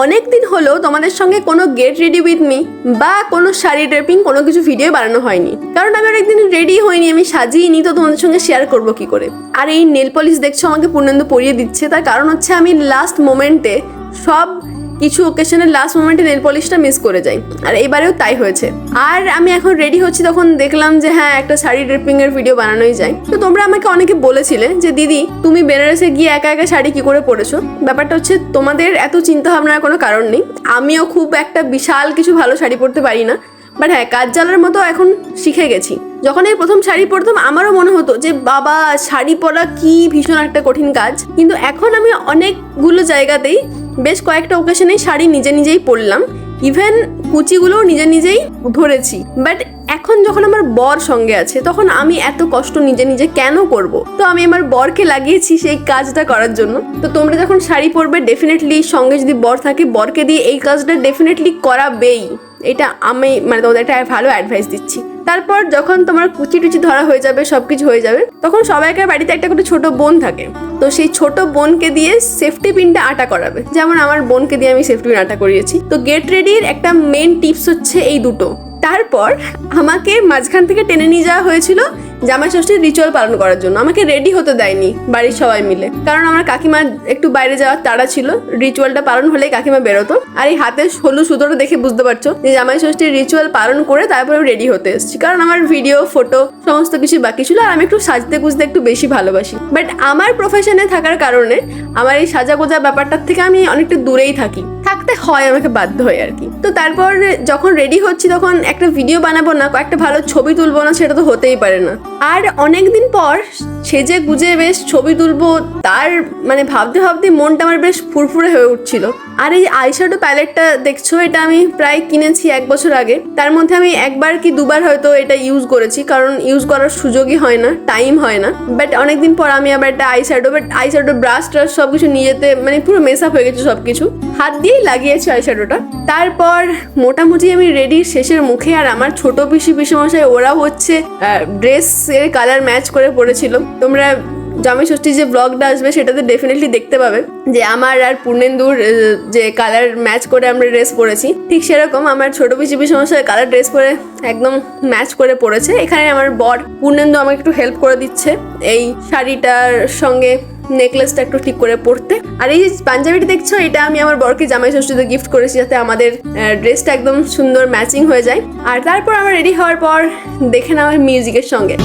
অনেকদিন হলো তোমাদের সঙ্গে কোনো গেট রেডি উইথ মি বা কোনো শাড়ি ড্রেপিং কোনো কিছু ভিডিও বানানো হয়নি, কারণ আমি অনেকদিন রেডি হইনি, আমি সাজিয়েনি, তো তোমাদের সঙ্গে শেয়ার করবো কি করে। আর এই নেল পলিশ দেখছো আমাকে পূর্ণেন্দু পরিয়ে দিচ্ছে, তার কারণ হচ্ছে আমি লাস্ট মোমেন্টে সব কিছু ওকেশনের লাস্ট মোমেন্টে নেল পলিশটা মিস করে যাই, আর এইবারেও তাই হয়েছে। আর আমি এখন রেডি হচ্ছি, তখন দেখলাম যে হ্যাঁ একটা শাড়ি ড্রেপিং এর ভিডিও বানানোই যায়। তো তোমরা আমাকে অনেকে বলেছিলে যে দিদি তুমি বেনারসে গিয়ে একা একা শাড়ি কি করে পরেছো। ব্যাপারটা হচ্ছে তোমাদের এত চিন্তা ভাবনার কোনো কারণ নেই, আমিও খুব একটা বিশাল কিছু ভালো শাড়ি পরতে পারি না, বাট হ্যাঁ কাজ জ্বালার মতো এখন শিখে গেছি। যখন এই প্রথম শাড়ি পরতাম আমারও মনে হতো যে বাবা শাড়ি পরা কি ভীষণ একটা কঠিন কাজ, কিন্তু এখন আমি অনেকগুলো জায়গাতেই বেশ কয়েকটা ওকেশনেই শাড়ি নিজে নিজেই পরলাম, ইভেন কুচিগুলোও নিজে নিজেই ধরেছি। বাট এখন যখন আমার বর সঙ্গে আছে তখন আমি এত কষ্ট নিজে নিজে কেন করব। তো আমি আমার বরকে লাগিয়েছি সেই কাজটা করার জন্য। তো তোমরা যখন শাড়ি পরবে ডেফিনেটলি সঙ্গে যদি বর থাকে বরকে দিয়ে এই কাজটা ডেফিনেটলি করাবেই, এটা আমি মানে তোমাদের একটা ভালো অ্যাডভাইস দিচ্ছি। তারপর যখন তোমার কুচি টুচি ধরা হয়ে যাবে, সব কিছু হয়ে যাবে, তখন সবাইকার বাড়িতে একটা করে ছোট বোন থাকে, তো সেই ছোট বোনকে দিয়ে সেফটি পিনটা আটা করাবে। যেমন আমার বোনকে দিয়ে আমি সেফটি পিন আটা করিয়েছি। তো গেট রেডির একটা মেন টিপস হচ্ছে এই দুটো। তারপর আমাকে মাঝখান থেকে টেনে নিয়ে যাওয়া হয়েছিল জামাই ষষ্ঠীর রিচুয়াল পালন করার জন্য। আমাকে রেডি হতে দেয়নি বাড়ির সবাই মিলে, কারণ আমার কাকিমার একটু বাইরে যাওয়ার তাড়া ছিল, রিচুয়ালটা পালন হলেই কাকিমা বেরোতো। আর এই হাতে হলুদ সুতোটা দেখে বুঝতে পারছো যে জামাই ষষ্ঠীর রিচুয়াল পালন করে তারপরে রেডি হতে এসেছি, কারণ আমার ভিডিও ফটো সমস্ত কিছু বাকি ছিল, আর আমি একটু সাজতে গুজতে একটু বেশি ভালোবাসি। বাট আমার প্রফেশনে থাকার কারণে আমার এই সাজা গোজা ব্যাপারটার থেকে আমি অনেকটা দূরেই থাকতে হয় আমাকে বাধ্য হয়ে আর কি। তো তারপর যখন রেডি হচ্ছি তখন একটা ভিডিও বানাবো না, কয়েকটা ভালো ছবি তুলবো না, সেটা তো হতেই পারে না। আর অনেকদিন পর সেজে গুজে বেশ ছবি তুলবো, তার মানে ভাবতে ভাবতে মনটা আমার বেশ ফুরফুরে হয়ে উঠছিল। আর এই আইশ্যাডো প্যালেটটা দেখছো, এটা আমি প্রায় কিনেছি 1 বছর আগে। তার মধ্যে আমি একবার কি দুবার হয়তো এটা ইউজ করেছি, কারণ ইউজ করার সুযোগই হয় না, টাইম হয় না। বাট অনেকদিন পর আমি আবার একটা আইশ্যাডো ব্রাশ ট্রাশ সবকিছু নিয়ে যেতে মানে পুরো মেস আপ হয়ে গেছে, সবকিছু হাত দিয়েই লাগিয়েছি আইশ্যাডোটা। তারপর মোটামুটি আমি রেডির শেষের মুখে, আর আমার ছোট পিসিমশাই ওরা হচ্ছে ড্রেসের কালার ম্যাচ করে পড়েছিল। তোমরা জামাই ষষ্ঠীর যে ব্লগটা আসবে সেটাতে ডেফিনেটলি দেখতে পাবে যে আমার আর পূর্ণেন্দুর যে কালার ম্যাচ করে আমরা ড্রেস পরেছি, ঠিক সেরকম আমার ছোট পিসিমশাই কালার ড্রেস পরে একদম ম্যাচ করে পড়েছে। এখানে আমার বর পূর্ণেন্দু আমাকে একটু হেল্প করে দিচ্ছে এই শাড়িটার সঙ্গে নেকলেসটা একটু ঠিক করে পরতে। আর এই পাঞ্জাবিটা দেখছো, এটা আমি আমার বরকে জামাই ষষ্ঠীতে গিফট করেছি, যাতে আমাদের ড্রেসটা একদম সুন্দর ম্যাচিং হয়ে যায়। আর তারপর আমার রেডি হওয়ার পর দেখে নাও মিউজিকের সঙ্গে।